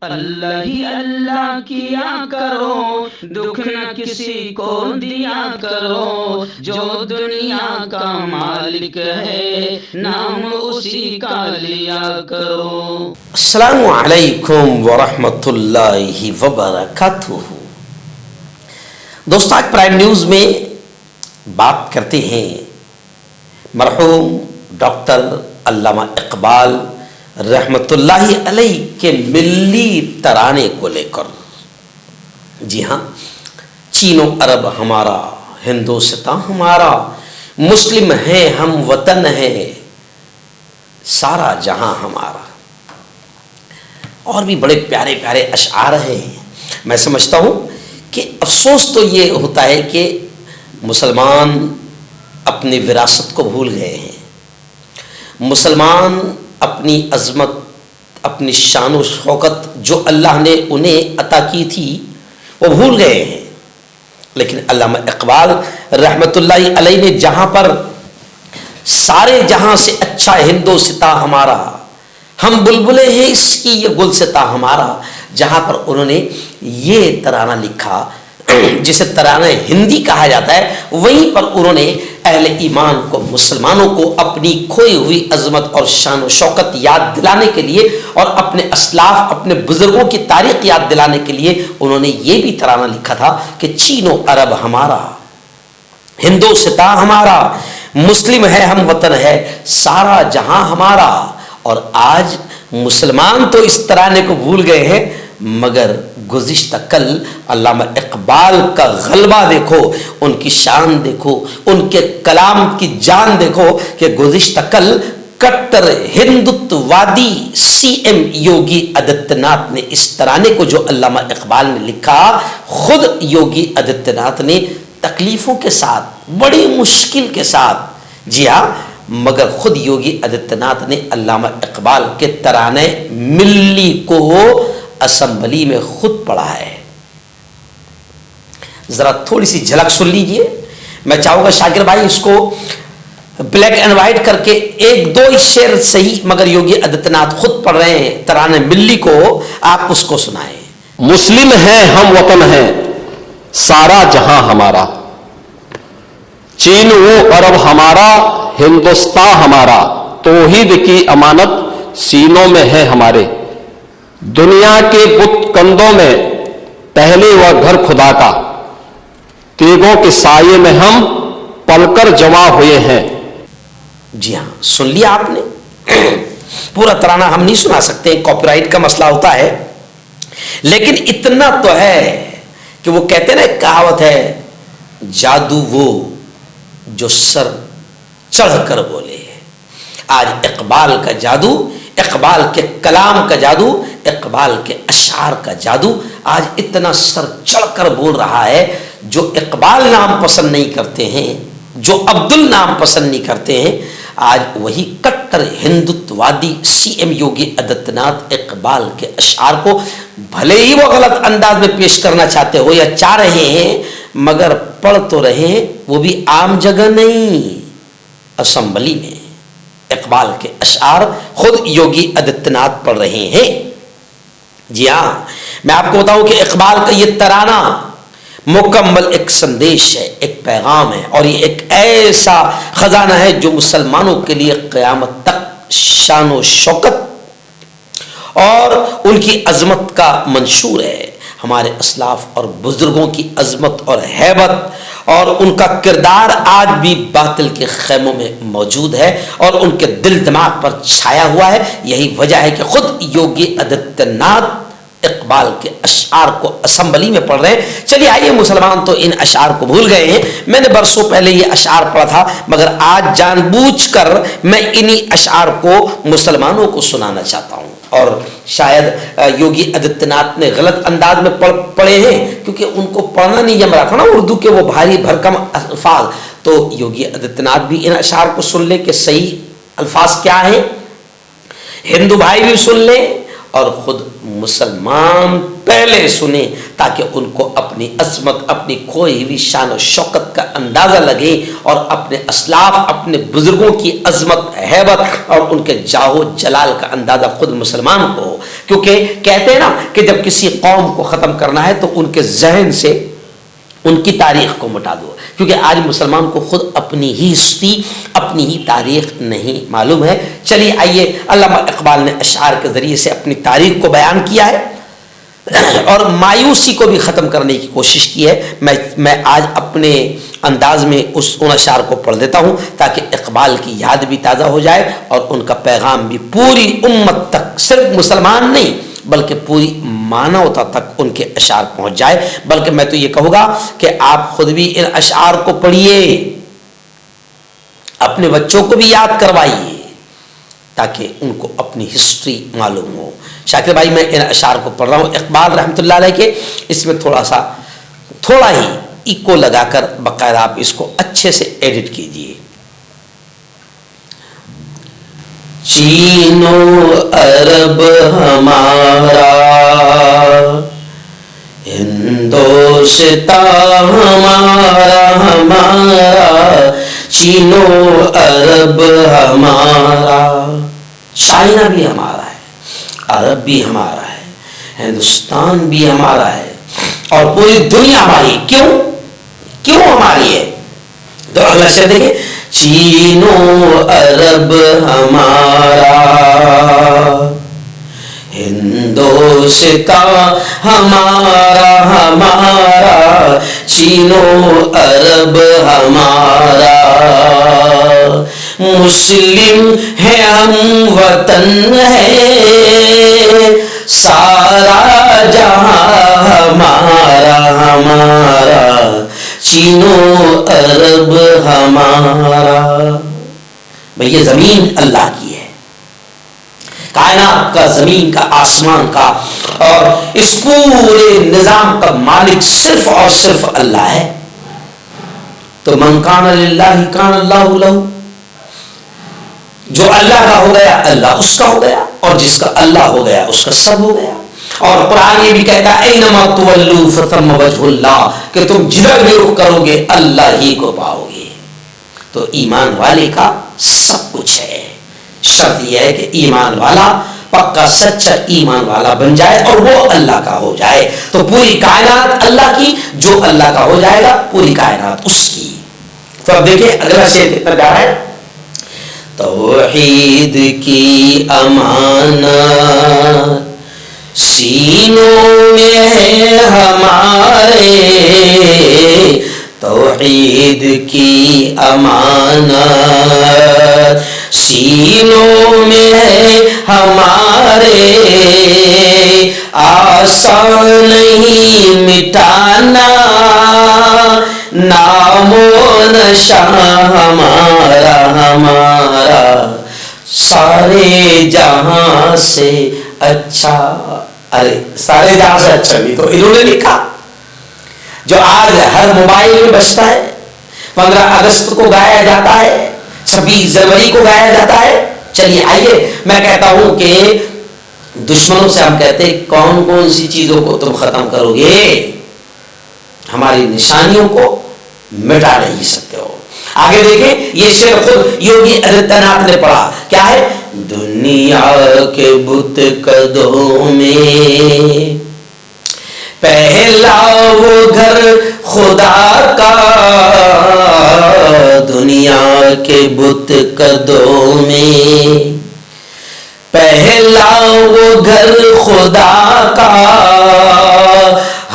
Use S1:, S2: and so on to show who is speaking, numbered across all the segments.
S1: اللہ ہی اللہ کیا کرو، دکھ نہ کسی کو دیا کرو، جو دنیا کا مالک ہے نام اسی کا لیا کرو۔
S2: السلام علیکم ورحمۃ اللہ وبرکاتہ۔ دوستو، آج پرائم نیوز میں بات کرتے ہیں مرحوم ڈاکٹر علامہ اقبال رحمۃ اللہ علیہ کے ملی ترانے کو لے کر۔ جی ہاں، چین و عرب ہمارا، ہندوستان ہمارا، مسلم ہیں ہم وطن ہیں، سارا جہاں ہمارا، اور بھی بڑے پیارے پیارے اشعار ہیں۔ میں سمجھتا ہوں کہ افسوس تو یہ ہوتا ہے کہ مسلمان اپنی وراثت کو بھول گئے ہیں، مسلمان اپنی عظمت، اپنی شان و شوکت جو اللہ نے انہیں عطا کی تھی وہ بھول گئے ہیں۔ لیکن علامہ اقبال رحمۃ اللہ علیہ نے جہاں پر سارے جہاں سے اچھا ہندوستاں ہمارا، ہم بلبلیں ہیں اس کی یہ گلستاں ہمارا، جہاں پر انہوں نے یہ ترانہ لکھا جسے ترانہ ہندی کہا جاتا ہے، وہیں پر انہوں نے اہل ایمان کو، مسلمانوں کو اپنی کھوئی ہوئی عظمت اور شان و شوکت یاد دلانے کے لیے اور اپنے اسلاف، اپنے بزرگوں کی تاریخ یاد دلانے کے لیے انہوں نے یہ بھی ترانہ لکھا تھا کہ چین و عرب ہمارا، ہندوستاں ہمارا، مسلم ہے ہم وطن ہے، سارا جہاں ہمارا۔ اور آج مسلمان تو اس ترانے کو بھول گئے ہیں، مگر گزشتہ کل علامہ اقبال کا غلبہ دیکھو، ان کی شان دیکھو، ان کے کلام کی جان دیکھو کہ گزشتہ کل کٹر ہندوتوادی سی ایم یوگی آدتیہ ناتھ نے اس ترانے کو جو علامہ اقبال نے لکھا، خود یوگی آدتیہ ناتھ نے تکلیفوں کے ساتھ، بڑی مشکل کے ساتھ، جی ہاں، مگر خود یوگی آدتیہ ناتھ نے علامہ اقبال کے ترانے ملی کو اسمبلی میں خود پڑھا ہے۔ ذرا تھوڑی سی جھلک سن لیجئے۔ میں چاہوں گا شاکر بھائی اس کو بلیک اینڈ وائٹ کر کے ایک دو شعر صحیح، مگر یوگی آدتیہ ناتھ خود پڑھ رہے ہیں ترانے ملی کو، آپ اس کو سنائیں۔
S3: مسلم ہیں ہم وطن ہیں، سارا جہاں ہمارا، چین و عرب ہمارا، ہندوستان ہمارا، توحید کی امانت سینوں میں ہے ہمارے، دنیا کے بت کندوں میں پہلے وہ گھر خدا کا، تیغوں کے سائے میں ہم پل کر جمع ہوئے ہیں۔
S2: جی ہاں، سن لیا آپ نے۔ پورا ترانہ ہم نہیں سنا سکتے، کاپی رائٹ کا مسئلہ ہوتا ہے، لیکن اتنا تو ہے کہ وہ کہتے ہیں نا، ایک کہاوت ہے، جادو وہ جو سر چڑھ کر بولے۔ آج اقبال کا جادو، اقبال کے کلام کا جادو، اقبال کے اشعار کا جادو آج اتنا سر چڑھ کر بول رہا ہے۔ جو اقبال نام پسند نہیں کرتے ہیں، جو عبدل نام پسند نہیں کرتے ہیں، آج وہی کٹر ہندوتوادی سی ایم یوگی آدتیہ ناتھ اقبال کے اشعار کو بھلے ہی وہ غلط انداز میں پیش کرنا چاہتے ہو یا چاہ رہے ہیں، مگر پڑھ تو رہے ہیں، وہ بھی عام جگہ نہیں، اسمبلی میں اقبال کے اشعار خود یوگی آدتیہ ناتھ پڑھ رہے ہیں۔ جی ہاں، میں آپ کو بتاؤں کہ اقبال کا یہ ترانہ مکمل ایک سندیش ہے، ایک پیغام ہے، اور یہ ایک ایسا خزانہ ہے جو مسلمانوں کے لیے قیامت تک شان و شوکت اور ان کی عظمت کا منشور ہے۔ ہمارے اسلاف اور بزرگوں کی عظمت اور ہیبت اور ان کا کردار آج بھی باطل کے خیموں میں موجود ہے اور ان کے دل دماغ پر چھایا ہوا ہے۔ یہی وجہ ہے کہ خود یوگی آدتیہ ناتھ اقبال کے اشعار کو اسمبلی میں پڑھ رہے ہیں۔ چلیے آئیے، مسلمان تو ان اشعار کو بھول گئے ہیں، میں نے برسوں پہلے یہ اشعار پڑھا تھا، مگر آج جان بوجھ کر میں انہی اشعار کو مسلمانوں کو سنانا چاہتا ہوں۔ اور شاید یوگی آدتیہ ناتھ نے غلط انداز میں پڑھے ہیں، کیونکہ ان کو پڑھنا نہیں جم رہا تھا نا اردو کے وہ بھاری بھرکم الفاظ۔ تو یوگی آدتیہ ناتھ بھی ان اشعار کو سن لیں کہ صحیح الفاظ کیا ہیں، ہندو بھائی بھی سن لیں، اور خود مسلمان پہلے سنیں تاکہ ان کو اپنی عظمت، اپنی کھوئی ہوئی شان و شوکت کا اندازہ لگے اور اپنے اسلاف، اپنے بزرگوں کی عظمت، ہیبت اور ان کے جاہ و جلال کا اندازہ خود مسلمان کو ہو. کیونکہ کہتے ہیں نا کہ جب کسی قوم کو ختم کرنا ہے تو ان کے ذہن سے ان کی تاریخ کو مٹا دو، کیونکہ آج مسلمان کو خود اپنی ہی ہستی، اپنی ہی تاریخ نہیں معلوم ہے. چلیے آئیے، علامہ اقبال نے اشعار کے ذریعے سے اپنی تاریخ کو بیان کیا ہے اور مایوسی کو بھی ختم کرنے کی کوشش کی ہے. میں آج اپنے انداز میں ان اشعار کو پڑھ دیتا ہوں تاکہ اقبال کی یاد بھی تازہ ہو جائے اور ان کا پیغام بھی پوری امت تک، صرف مسلمان نہیں بلکہ پوری مانوتا تک ان کے اشعار پہنچ جائے. بلکہ میں تو یہ کہوں گا کہ آپ خود بھی ان اشعار کو پڑھیے، اپنے بچوں کو بھی یاد کروائیے تاکہ ان کو اپنی ہسٹری معلوم ہو. شاکر بھائی میں ان اشعار کو پڑھ رہا ہوں اقبال رحمۃ اللہ علیہ کے. اس میں تھوڑا ہی ایکو لگا کر باقاعدہ آپ اس کو اچھے سے ایڈٹ کیجئے. چین و عرب ہمارا، ہندوستان ہمارا، چین و عرب ہمارا. چائنا بھی ہمارا ہے، عرب بھی ہمارا ہے، ہندوستان بھی ہمارا ہے اور پوری دنیا ہماری. کیوں ہماری ہے؟ تو اللہ سے دیکھیں، چین و عرب ہمارا، ہندوستان ہمارا، چین و عرب ہمارا. مسلم ہے ہم وطن ہے، سارا جہاں ہمارا، چین و عرب ہمارا. بھئی یہ زمین اللہ کی ہے، کائنات کا، زمین کا، آسمان کا، اور اس پورے نظام کا مالک صرف اور صرف اللہ ہے. تو من کان للہ کان اللہ لہ، جو اللہ کا ہو گیا اللہ اس کا ہو گیا، اور جس کا اللہ ہو گیا اس کا سب ہو گیا. اور قرآن یہ بھی کہتا ہے اینما تولوا فثم وجہ اللہ، کہ تم جدھر بھی رخ کرو گے اللہ ہی کو پاؤ گے. تو ایمان والے کا سب کچھ ہے. شرط یہ ہے کہ ایمان والا پکا سچا ایمان والا بن جائے اور وہ اللہ کا ہو جائے. تو پوری کائنات اللہ کی، جو اللہ کا ہو جائے گا پوری کائنات اس کی. تو اب دیکھیں اگلا شعر کتنا جا رہا ہے. توحید کی امانت سینوں میں ہے ہمارے، توحید کی امانت سینوں میں ہے ہمارے، آسان نہیں مٹانا نام و نشان ہمارا، سارے جہاں سے اچھا. ارے سارے جہاں سے اچھا بھی تو انہوں نے لکھا، جو آج ہر موبائل میں بجتا ہے، 15 اگست کو گایا جاتا ہے، 26 جنوری کو گایا جاتا ہے. چلیے آئیے، میں کہتا ہوں کہ دشمنوں سے ہم کہتے ہیں کون کون سی چیزوں کو تم ختم کرو گے، ہماری نشانیوں کو مٹا نہیں سکتے ہو. آگے دیکھیں یہ شعر خود یوگی آدتیہ ناتھ نے پڑھا، کیا ہے؟ دنیا کے بت قدوں میں پہلا وہ گھر خدا کا، دنیا کے بت قدوں میں پہلا وہ گھر خدا کا،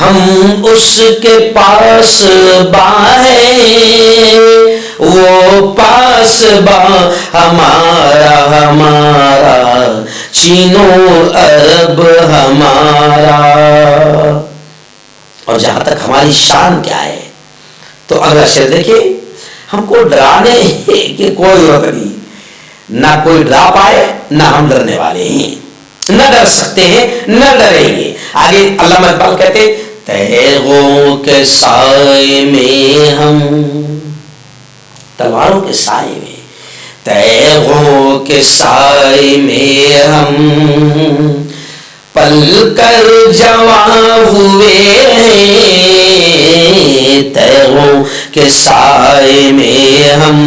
S2: ہم اس کے پاس باہیں، وہ پاس با ہمارا، چین و عرب ہمارا. اور جہاں تک ہماری شان کیا ہے تو اگلا شعر دیکھیں، ہم کو ڈرانے کی کوئی ضرورت نہیں، نہ کوئی ڈرا پائے نہ ہم ڈرنے والے ہیں، نہ ڈر سکتے ہیں نہ ڈریں گے. آگے علامہ اقبال کہتے تیغوں کے سائے میں ہم، تلواروں کے سائے میں، تیغوں کے سائے میں ہم پل کر جوان ہوئے ہیں تیغوں کے سائے میں ہم،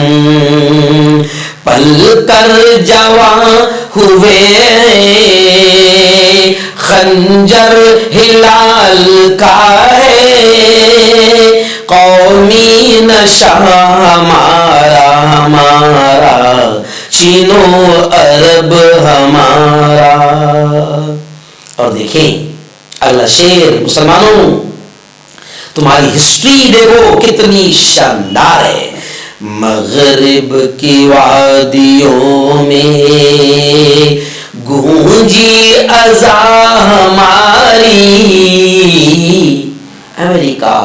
S2: پل کر جوان ہوئے ہیں، خنجر ہلال کا ہے قومی نشہ ہمارا، ہمارا چین و عرب ہمارا۔ اور دیکھیں اگلا شعر، مسلمانوں تمہاری ہسٹری دیکھو کتنی شاندار ہے۔ مغرب کی وادیوں میں گونجی اذا ہماری، امریکہ،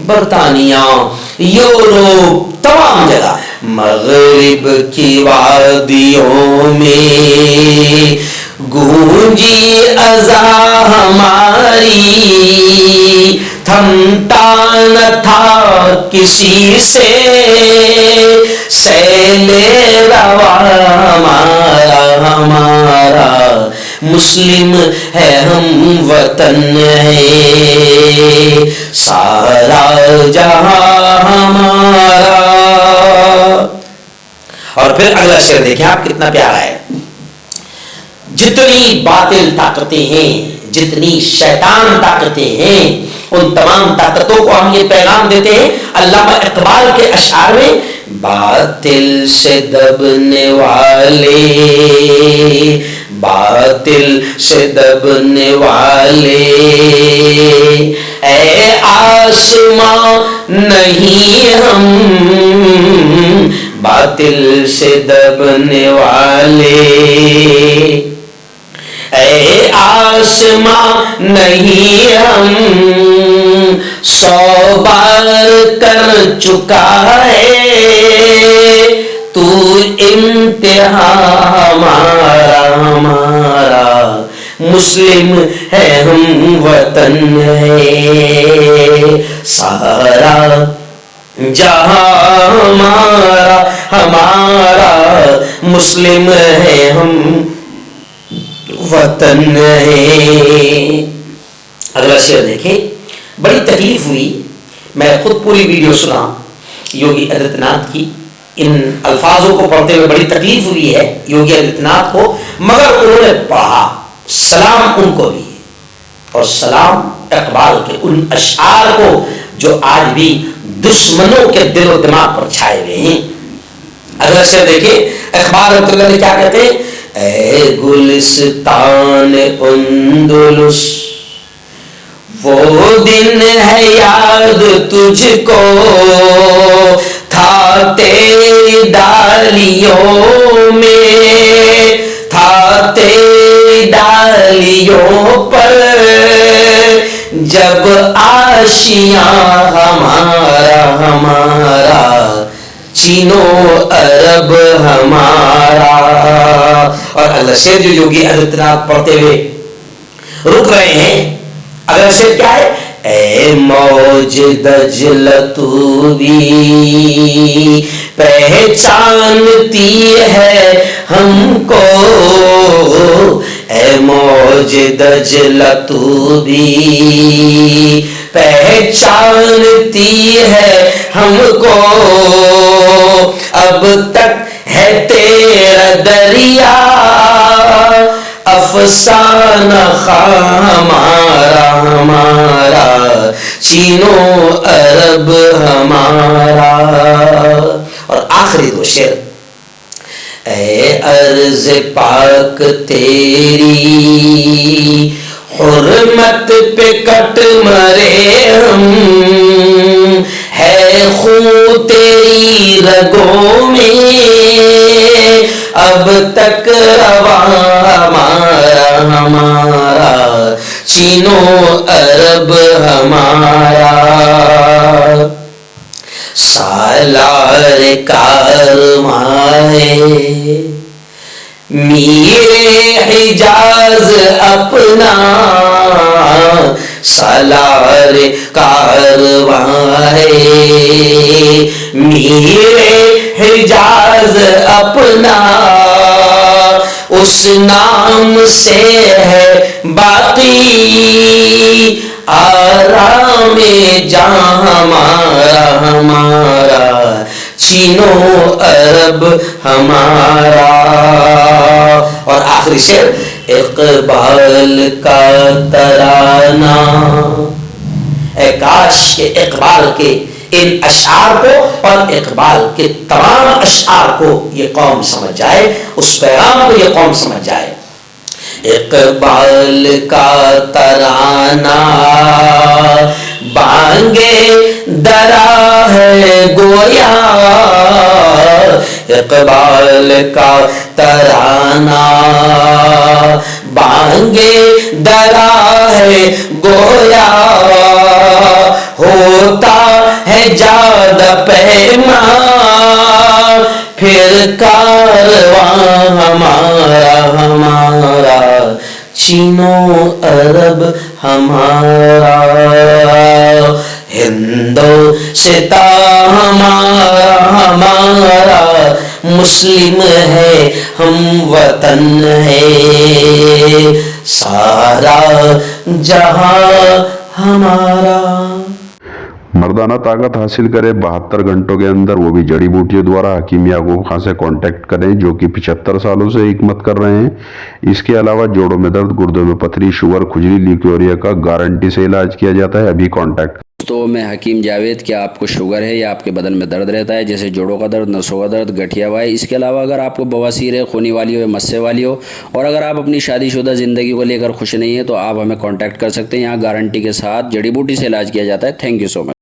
S2: برطانیہ، یورپ، تمام جگہ مغرب کی وادیوں میں گونجی اذا ہماری، تھمتا نہ تھا کسی سے سیل روا ہمارا، ہمارا مسلم ہے ہم وطن ہے سارا جہاں ہمارا۔ اور پھر اگلا شعر دیکھیں آپ کتنا پیارا ہے۔ جتنی باطل طاقتیں ہیں، جتنی شیطان طاقتیں ہیں، ان تمام طاقتوں کو ہم یہ پیغام دیتے ہیں علامہ اقبال کے اشعار میں، باطل سے دبنے والے، باطل سے دبنے والے، اے آسمان نہیں ہم، باطل سے دبنے والے، اے آسمان نہیں ہم، 100 بار کر چکا ہے تو امتحان ہمارا، ہمارا مسلم ہے ہم وطن ہے سارا جہاں ہمارا، ہمارا مسلم ہے ہم وطن ہے۔ اگلا شعر دیکھیں، بڑی تکلیف ہوئی، میں خود پوری ویڈیو سنا یوگی آدتیہ ناتھ کی، ان الفاظوں کو پڑھتے ہوئے بڑی تکلیف ہوئی ہے یوگی آدتیہ ناتھ کو، مگر انہوں نے پڑھا۔ سلام ان کو بھی، اور سلام اقبال کے ان اشعار کو جو آج بھی دشمنوں کے دل و دماغ پر چھائے ہوئے ہیں۔ اگلا شعر دیکھیں، اقبال رحمۃ اللہ علیہ کیا کہتے ہیں، اے گلستان اندلس وہ دن ہے یاد تجھ کو، تھا تیری ڈالیوں میں، تھا تیری ڈالیوں پر جب آشیاں ہمارا، ہمارا چین و عرب ہمارا۔ اور اگلا شعر جو یوگی آدتیہ ناتھ پڑھتے ہوئے رک رہے ہیں، اگلا شعر کیا ہے، اے موج دجلہ تو بھی پہچانتی ہے ہم کو، اے موج دجلہ تو بھی پہچانتی ہے ہم کو، اب تک ہے تیرا دریا افسانہ ہمارا، ہمارا چین و عرب ہمارا۔ اور آخری دو شعر، اے ارض پاک تیری حرمت پہ کٹ مرے ہم، ہے خون تیری رگوں میں اب تک رواں ہمارا، ہمارا چین و عرب ہمارا۔ سالار کارواں میرے حجاز اپنا، سالار کارواں میرے حجاز اپنا، اس نام سے ہے باقی آرام جاں ہمارا چین و عرب ہمارا. اور آخری شعر اقبال کا ترانہ. اے کاش کہ اقبال کے ان اشعار کو اور اقبال کے تمام اشعار کو یہ قوم سمجھ جائے, اس پیغام کو یہ قوم سمجھ جائے. اقبال کا ترانہ بانگے درا ہے گویا, اقبال کا ترانہ بانگے درا ہے گویا, ہوتا ہے جاد پیما پھر کارواں ہمارا چین و عرب ہمارا, ہندوستاں ہمارا مسلم ہے ہم وطن ہے سارا جہاں ہمارا.
S4: مردانہ طاقت حاصل کرے 72 گھنٹوں کے اندر, وہ بھی جڑی بوٹیوں دوارا. حکیم یعقوب خان سے کانٹیکٹ کریں جو کہ 75 سالوں سے حکمت کر رہے ہیں. اس کے علاوہ جوڑوں میں درد, گردوں میں پتھری, شوگر, کھجلی, لیکوریا کا گارنٹی سے علاج کیا جاتا ہے. ابھی کانٹیکٹ.
S5: تو میں حکیم جاوید, کیا آپ کو شوگر ہے یا آپ کے بدن میں درد رہتا ہے جیسے جوڑوں کا درد, نسوں کا درد, گٹھیا وائے؟ اس کے علاوہ اگر آپ کو بواسیر ہے, خونی والی ہو یا مسے والی ہو, اور اگر آپ اپنی شادی شدہ زندگی کو لے کر خوش نہیں ہیں تو آپ ہمیں کانٹیکٹ کر سکتے ہیں. یہاں گارنٹی کے ساتھ جڑی بوٹی سے علاج کیا جاتا ہے. Thank you so much.